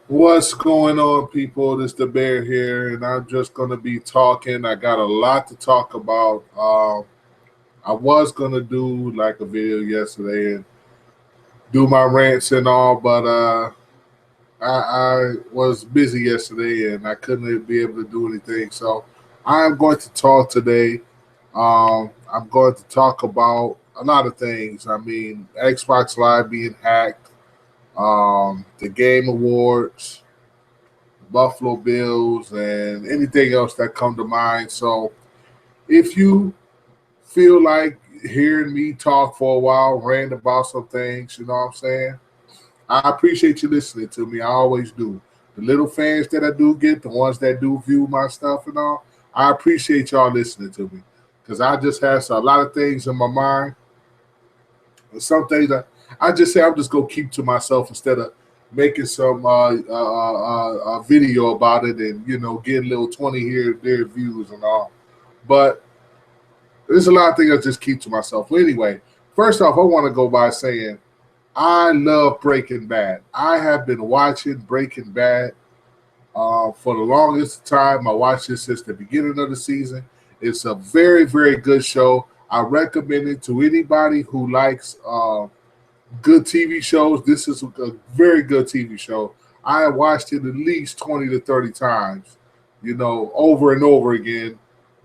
What's going on, people? This the Bear here, and I'm just gonna be talking. I got a lot to talk about. I was gonna do like a video yesterday and do my rants and all, but I was busy yesterday and I couldn't be able to do anything. So I am going to talk today. I'm going to talk about a lot of things. I mean, Xbox Live being hacked, the Game Awards, Buffalo Bills, and anything else that come to mind. So if you feel like hearing me talk for a while, rant about some things, you know what I'm saying? I appreciate you listening to me. I always do. The little fans that I do get, the ones that do view my stuff and all, I appreciate y'all listening to me because I just have a lot of things in my mind. And some things I just say I'm just gonna keep to myself instead of making some video about it and getting little 20 here there views and all. But there's a lot of things I just keep to myself. Well, anyway, first off, I want to go by saying I love Breaking Bad. I have been watching Breaking Bad for the longest time. I watched it since the beginning of the season. It's a very, very good show. I recommend it to anybody who likes good TV shows. This is a very good TV show. I have watched it at least 20 to 30 times, over and over again,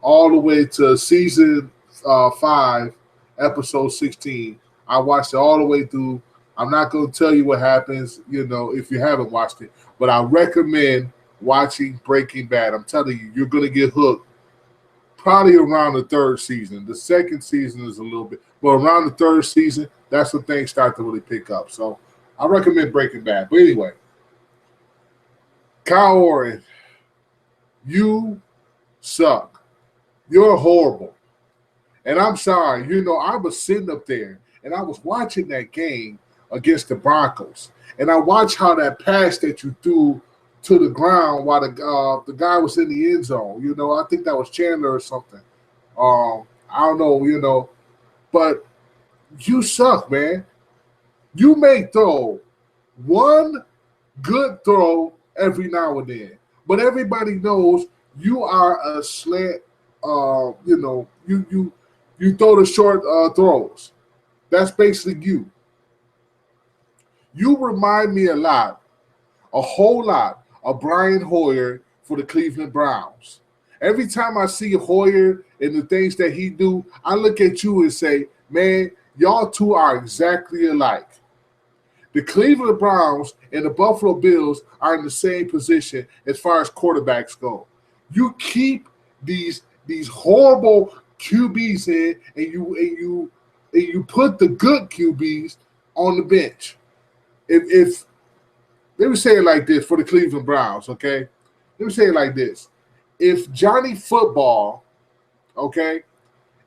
all the way to season 5, episode 16. I watched it all the way through. I'm not going to tell you what happens, if you haven't watched it, but I recommend watching Breaking Bad. I'm telling you, you're going to get hooked probably around the third season. The second season is a little bit, but around the third season, that's when things start to really pick up. So I recommend Breaking Bad. But anyway, Kyle Orton, you suck. You're horrible. And I'm sorry, I was sitting up there and I was watching that game against the Broncos. And I watched how that pass that you threw to the ground while the guy was in the end zone. I think that was Chandler or something. I don't know, but you suck, man. You may throw one good throw every now and then, but everybody knows you are a slant. You throw the short throws. That's basically you. You remind me a whole lot of Brian Hoyer for the Cleveland Browns. Every time I see Hoyer and the things that he do, I look at you and say, man, y'all two are exactly alike. The Cleveland Browns and the Buffalo Bills are in the same position as far as quarterbacks go. You keep these horrible QBs in, and you put the good QBs on the bench. If let me say it like this for the Cleveland Browns, okay? Let me say it like this. If Johnny Football, okay,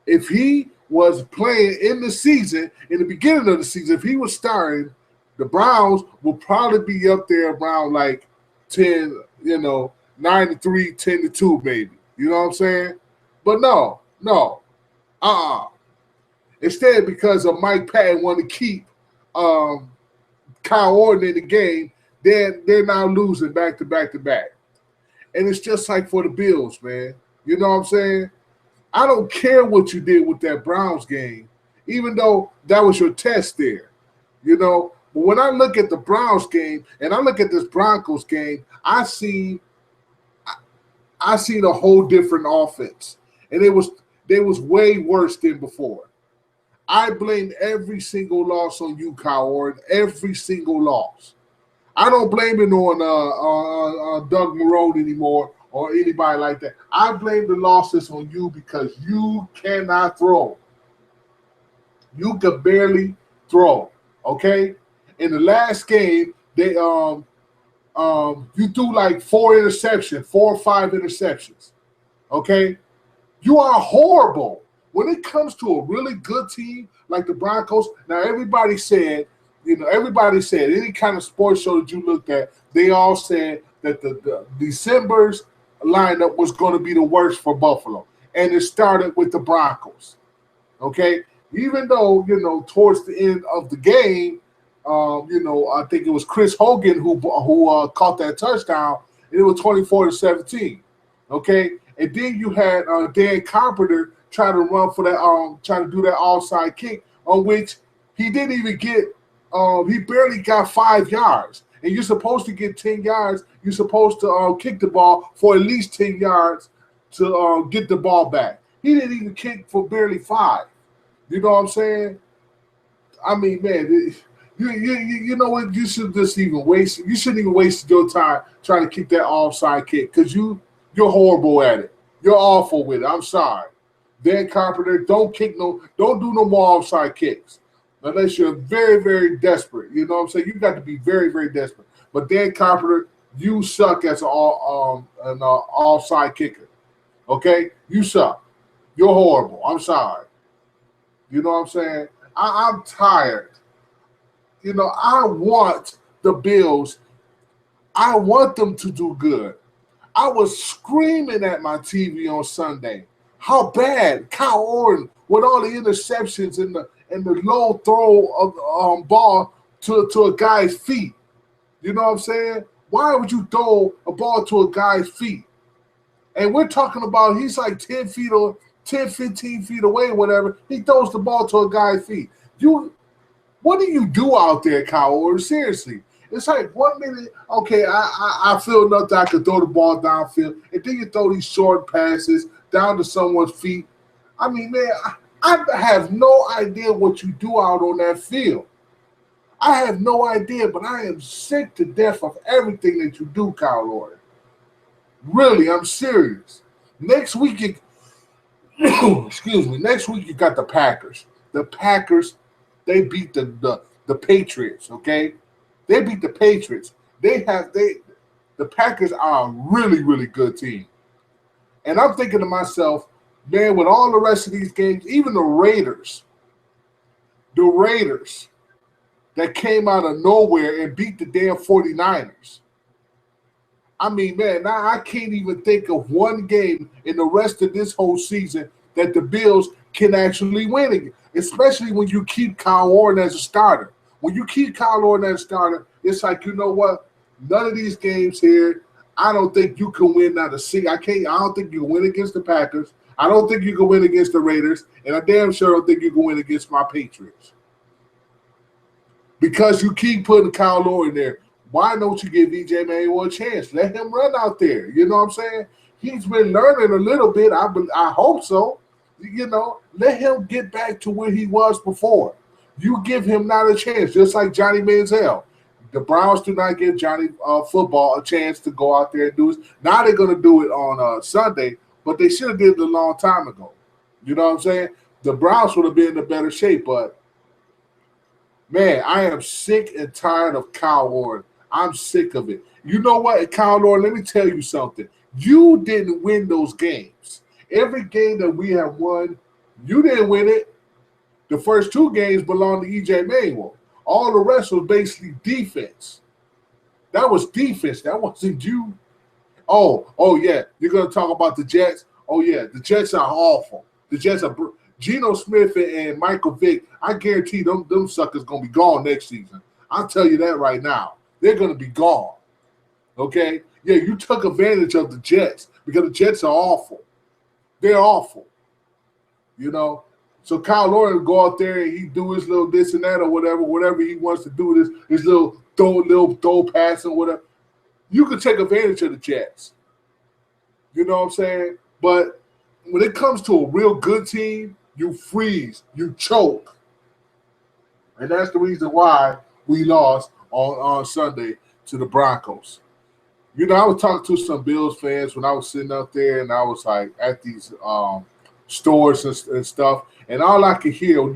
if he was playing in the season, in the beginning of the season, if he was starting, the Browns would probably be up there around like 10, 9-3, 10-2, maybe. You know what I'm saying? But no. Instead, because of Mike Patton wanting to keep Kyle Orton in the game, they're now losing back to back to back. And it's just like for the Bills, man. You know what I'm saying? I don't care what you did with that Browns game, even though that was your test there. But when I look at the Browns game and I look at this Broncos game, I see a whole different offense. And they was way worse than before. I blame every single loss on you, Kyle Orton. Every single loss. I don't blame it on Doug Marone anymore or anybody like that. I blame the losses on you because you cannot throw. You could barely throw. Okay? In the last game, they you threw like 4 or 5 interceptions. Okay? You are horrible. When it comes to a really good team like the Broncos, now everybody said, any kind of sports show that you looked at, they all said that the December's lineup was going to be the worst for Buffalo. And it started with the Broncos. Okay? Even though, towards the end of the game, I think it was Chris Hogan who caught that touchdown, and it was 24-17. Okay, and then you had Dan Carpenter try to run for that, try to do that offside kick, on which he didn't even get. He barely got 5 yards, and you're supposed to get 10 yards. You're supposed to kick the ball for at least 10 yards to get the ball back. He didn't even kick for barely 5. You know what I'm saying? I mean, man, you know what? You should just even waste. You shouldn't even waste your time trying to kick that offside kick because you're horrible at it. You're awful with it. I'm sorry, Dan Carpenter. Don't do no more offside kicks unless you're very, very desperate. You know what I'm saying? You got to be very, very desperate. But Dan Carpenter, you suck as an offside kicker. Okay, you suck. You're horrible. I'm sorry. You know what I'm saying? I'm tired. I want the Bills. I want them to do good. I was screaming at my TV on Sunday how bad Kyle Orton with all the interceptions and the low throw of ball to a guy's feet. You know what I'm saying? Why would you throw a ball to a guy's feet? And we're talking about he's like 10 feet or 10, 15 feet away or whatever. He throws the ball to a guy's feet. What do you do out there, Kyle Orton? Seriously. It's like 1 minute, okay, I feel nothing, I could throw the ball downfield, and then you throw these short passes down to someone's feet. I mean, man, I have no idea what you do out on that field. I have no idea, but I am sick to death of everything that you do, Kyle Orton. Really, I'm serious. Next week, next week you got the Packers. The Packers, they beat the Patriots, okay? They beat the Patriots. The Packers are a really, really good team. And I'm thinking to myself, man, with all the rest of these games, even the Raiders that came out of nowhere and beat the damn 49ers. I mean, man, now I can't even think of one game in the rest of this whole season that the Bills can actually win again, especially when you keep Kyle Orton as a starter. When you keep Kyle Orton as a starter, it's like, you know what? None of these games here, I don't think you can win out of C. I don't think you can win against the Packers. I don't think you can win against the Raiders. And I damn sure don't think you can win against my Patriots. Because you keep putting Kyle Orton there. Why don't you give E.J. Manuel a chance? Let him run out there. You know what I'm saying? He's been learning a little bit. I hope so. Let him get back to where he was before. You give him not a chance, just like Johnny Manziel. The Browns do not give Johnny football a chance to go out there and do it. Now they're going to do it on Sunday, but they should have did it a long time ago. You know what I'm saying? The Browns would have been in a better shape, but, man, I am sick and tired of Kyle Orton. I'm sick of it. You know what, Kyle Orton, let me tell you something. You didn't win those games. Every game that we have won, you didn't win it. The first 2 games belonged to E.J. Manuel. All the rest was basically defense. That was defense. That wasn't you. Oh yeah. You're going to talk about the Jets? Oh, yeah. The Jets are awful. The Jets are Geno Smith and Michael Vick. I guarantee them suckers going to be gone next season. I'll tell you that right now. They're going to be gone. Okay? Yeah, you took advantage of the Jets because the Jets are awful. They're awful. So Kyle Orton go out there and he do his little this and that or whatever he wants to do, his little throw pass and whatever. You can take advantage of the Jets. You know what I'm saying? But when it comes to a real good team, you freeze, you choke. And that's the reason why we lost on Sunday to the Broncos. I was talking to some Bills fans when I was sitting up there and I was like at these stores and stuff. And all I could hear, when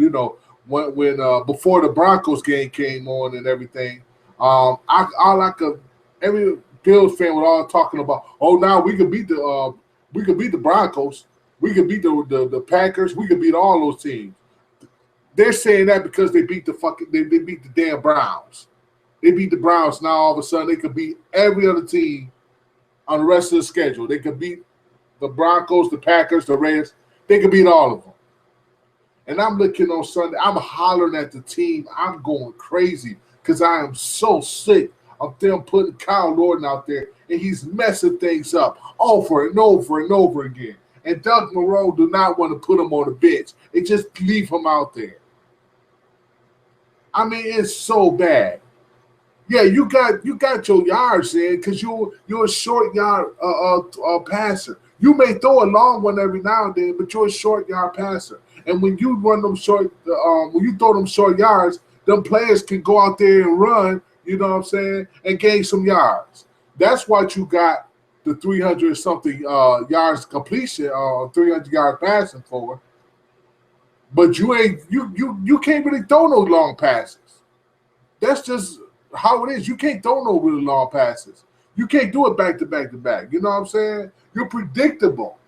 before the Broncos game came on and everything, every Bills fan was all talking about, oh, now we can beat the Broncos, we can beat the Packers, we can beat all those teams. They're saying that because they beat they beat the damn Browns. They beat the Browns. Now all of a sudden they could beat every other team on the rest of the schedule. They could beat the Broncos, the Packers, the Raiders. They could beat all of them. And I'm looking on Sunday. I'm hollering at the team. I'm going crazy. because I am so sick of them putting Kyle Orton out there and he's messing things up over and over and over again. And Doug Moreau do not want to put him on the bench. They just leave him out there. I mean, it's so bad. Yeah, you got your yards in because you're a short yard passer. You may throw a long one every now and then, but you're a short yard passer. And when you run them when you throw them short yards, them players can go out there and run. You know what I'm saying, and gain some yards. That's what you got the 300 something yards completion, 300 yards passing for. But you can't really throw no long passes. That's just how it is. You can't throw no really long passes. You can't do it back to back to back. You know what I'm saying? You're predictable.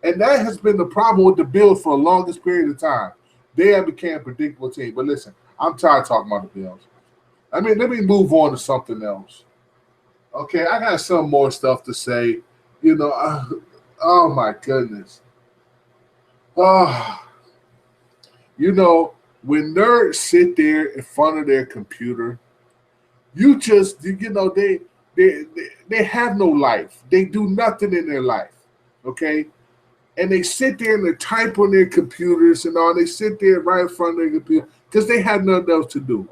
And that has been the problem with the Bills for the longest period of time. They have become a predictable team. But listen, I'm tired of talking about the Bills. I mean, let me move on to something else. Okay, I got some more stuff to say. You know, oh my goodness. You know, when nerds sit there in front of their computer, you know, they have no life. They do nothing in their life. Okay? And they sit there and they type on their computers and all. They sit there right in front of their computer because they have nothing else to do.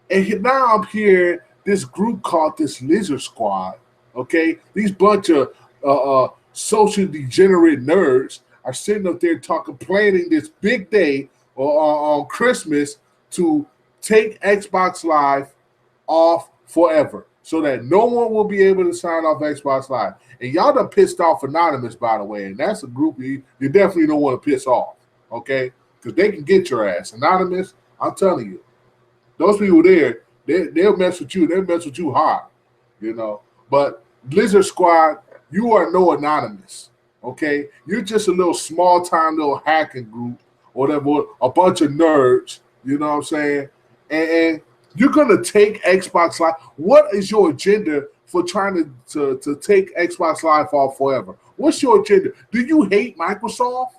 And now I'm hearing this group called this Lizard Squad. Okay? These bunch of social degenerate nerds are sitting up there planning this big day on Christmas to take Xbox Live off forever so that no one will be able to sign off Xbox Live. And y'all done pissed off Anonymous, by the way, and that's a group you definitely don't want to piss off, okay? Because they can get your ass. Anonymous, I'm telling you, those people there, they'll mess with you. They'll mess with you hard, you know. But Lizard Squad, you are no Anonymous, okay? You're just a little small-time little hacking group or whatever, a bunch of nerds, you know what I'm saying? And you're going to take Xbox Live. What is your agenda for trying to take Xbox Live off forever? What's your agenda? Do you hate Microsoft?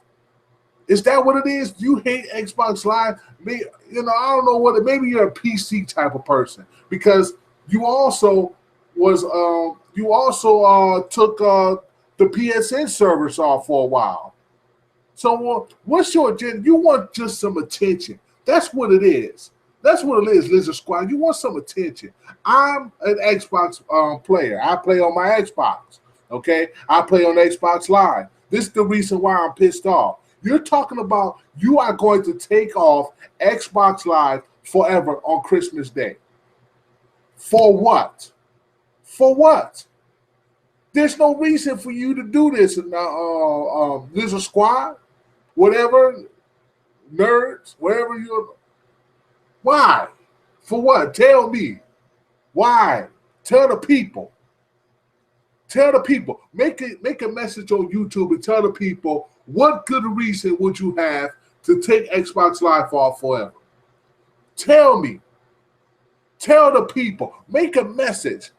Is that what it is? Do you hate Xbox Live? Maybe, you know, I don't know what it. Maybe you're a PC type of person because you also took the PSN servers off for a while. So what's your agenda? You want just some attention. That's what it is. That's what it is, Lizard Squad. You want some attention. I'm an Xbox player. I play on my Xbox, okay? I play on Xbox Live. This is the reason why I'm pissed off. You're talking about you are going to take off Xbox Live forever on Christmas Day. For what? For what? There's no reason for you to do this, Lizard Squad, whatever, nerds, whatever you're. Why? For what? Tell me. Why? Tell the people. Tell the people. Make a message on YouTube and tell the people what good reason would you have to take Xbox Live off forever. Tell me. Tell the people. Make a message.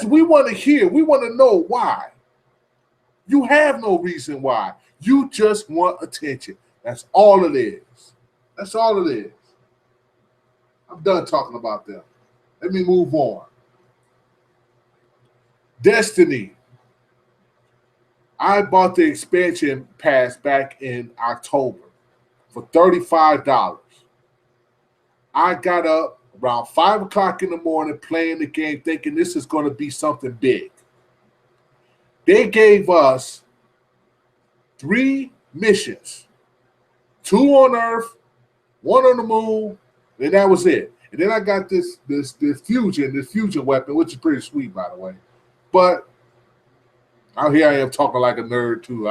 We want to hear. We want to know why. You have no reason why. You just want attention. That's all it is. That's all it is. I'm done talking about them. Let me move on. Destiny. I bought the expansion pass back in October for $35. I got up around 5 o'clock in the morning playing the game thinking this is going to be something big. They gave us 3 missions. 2 on Earth, 1 on the moon, and that was it. And then I got this fusion weapon, which is pretty sweet, by the way. But out here I am talking like a nerd too.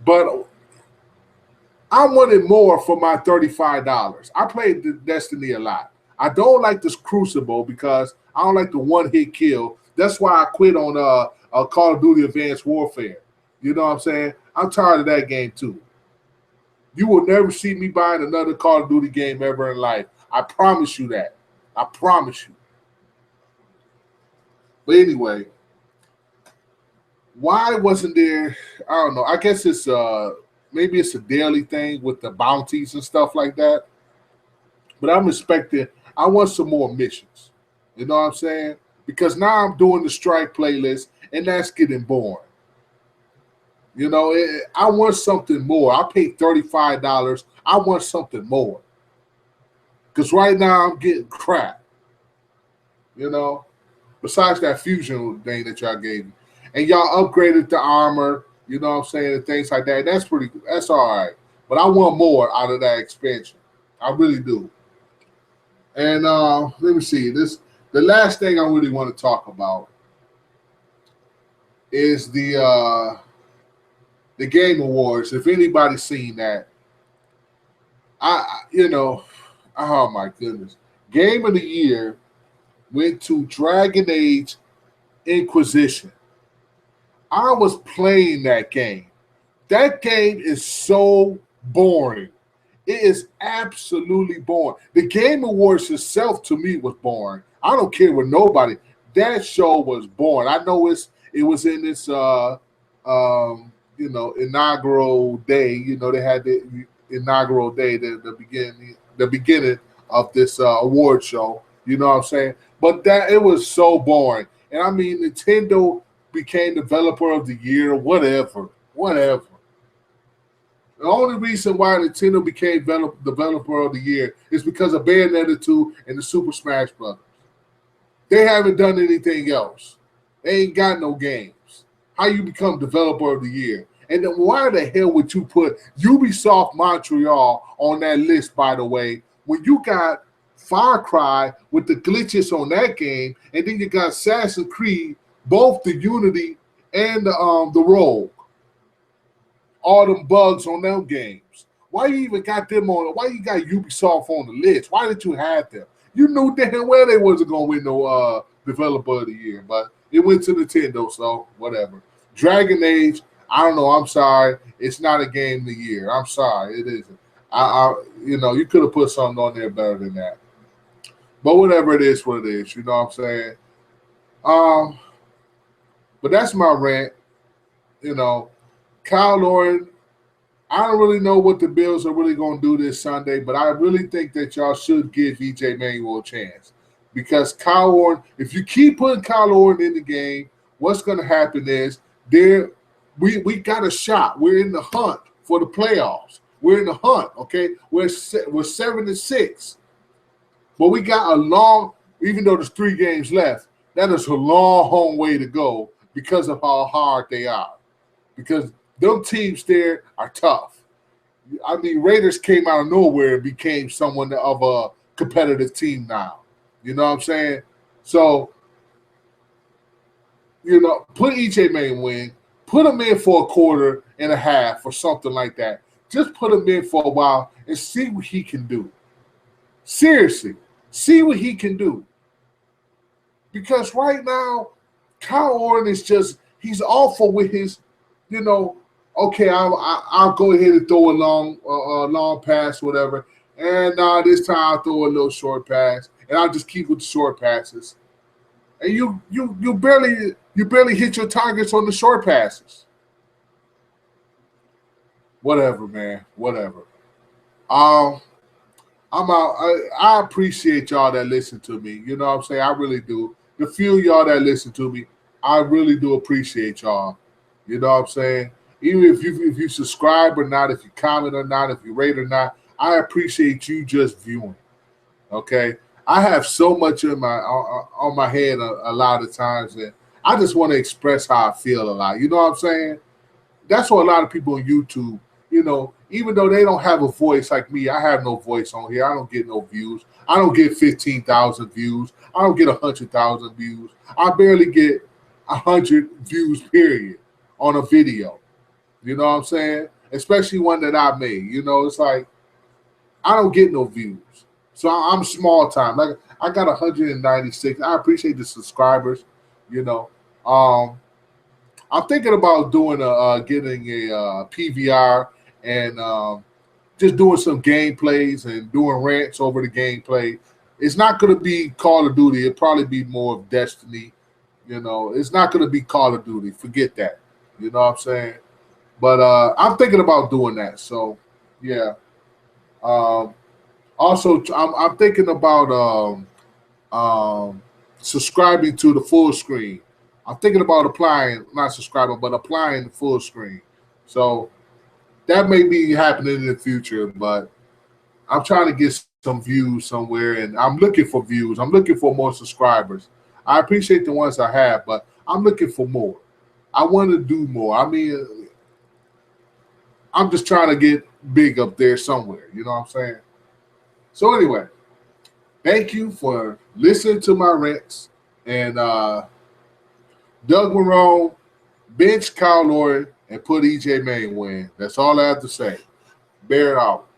But I wanted more for my $35. I played the Destiny a lot. I don't like this Crucible because I don't like the one-hit kill. That's why I quit on Call of Duty Advanced Warfare. You know what I'm saying? I'm tired of that game too. You will never see me buying another Call of Duty game ever in life. I promise you that. I promise you. But anyway, why wasn't there? I don't know. I guess it's maybe it's a daily thing with the bounties and stuff like that. but I'm expecting. I want some more missions. You know what I'm saying? Because now I'm doing the strike playlist, and that's getting boring. You know, I want something more. I paid $35. I want something more. Because right now I'm getting crap. You know, besides that fusion thing that y'all gave me, and y'all upgraded the armor. You know what I'm saying, and things like that. That's pretty. That's all right. But I want more out of that expansion. I really do. And let me see. The last thing I really want to talk about is the Game Awards. If anybody's seen that, you know, oh my goodness, Game of the Year went to Dragon Age Inquisition. I was playing that game. That game is so boring. It is absolutely boring. The Game Awards itself to me was boring. I don't care with nobody. That show was boring. I know it was in this inaugural day. You know, they had the inaugural day, the beginning of this award show. You know what I'm saying? But that it was so boring. And I mean, Nintendo became developer of the year, whatever. The only reason why Nintendo became developer of the year is because of Bayonetta 2 and the Super Smash Bros. They haven't done anything else. They ain't got no games. How you become developer of the year? And then why the hell would you put Ubisoft Montreal on that list, by the way, when you got Far Cry with the glitches on that game, and then you got Assassin's Creed, both the Unity and the Rogue, all them bugs on them games. Why you even got them on? Why you got Ubisoft on the list? Why did you have them? You knew damn well they wasn't gonna win no developer of the year, but it went to Nintendo, so whatever. Dragon Age, I don't know. I'm sorry, it's not a game of the year. I'm sorry, it isn't. You could have put something on there better than that. But whatever it is, what it is. You know what I'm saying? But that's my rant. You know, Kyle Orton, I don't really know what the Bills are really going to do this Sunday, but I really think that y'all should give EJ Manuel a chance. Because Kyle Orton, if you keep putting Kyle Orton in the game, what's going to happen is we got a shot. We're in the hunt for the playoffs. We're in the hunt, okay? We're 7-6. But we got a long, even though there's 3 games left, that is a long way to go because of how hard they are. Because them teams there are tough. I mean, Raiders came out of nowhere and became someone of a competitive team now. You know what I'm saying? So, put EJ Manuel in, put him in for a quarter and a half or something like that. Just put him in for a while and see what he can do. Seriously, see what he can do. Because right now, Kyle Orton is he's awful with his, okay, I'll go ahead and throw a long pass, whatever. And this time I'll throw a little short pass, and I'll just keep with the short passes. And you barely hit your targets on the short passes. Whatever, man. Whatever. I'm out. I appreciate y'all that listen to me. You know what I'm saying? I really do. The few of y'all that listen to me, I really do appreciate y'all. You know what I'm saying? Even if you subscribe or not, if you comment or not, if you rate or not, I appreciate you just viewing. Okay? I have so much in on my head a lot of times that I just want to express how I feel a lot. You know what I'm saying? That's what a lot of people on YouTube, even though they don't have a voice like me, I have no voice on here. I don't get no views. I don't get 15,000 views. I don't get 100,000 views. I barely get 100 views, period, on a video. You know what I'm saying? Especially one that I made. It's like I don't get no views. So I'm small time. Like I got 196. I appreciate the subscribers. I'm thinking about doing getting a PVR and just doing some gameplays and doing rants over the gameplay. It's not going to be Call of Duty. It'll probably be more of Destiny. It's not going to be Call of Duty. Forget that. You know what I'm saying? But I'm thinking about doing that. So, yeah. Also, I'm thinking about subscribing to the full screen. I'm thinking about applying, not subscribing, but applying the full screen. So that may be happening in the future, but I'm trying to get some views somewhere, and I'm looking for views. I'm looking for more subscribers. I appreciate the ones I have, but I'm looking for more. I want to do more. I mean, I'm just trying to get big up there somewhere. You know what I'm saying? So anyway, thank you for listening to my rants. And Doug Marone, bench Kyle Orton, and put EJ Main win. That's all I have to say. Bear it out.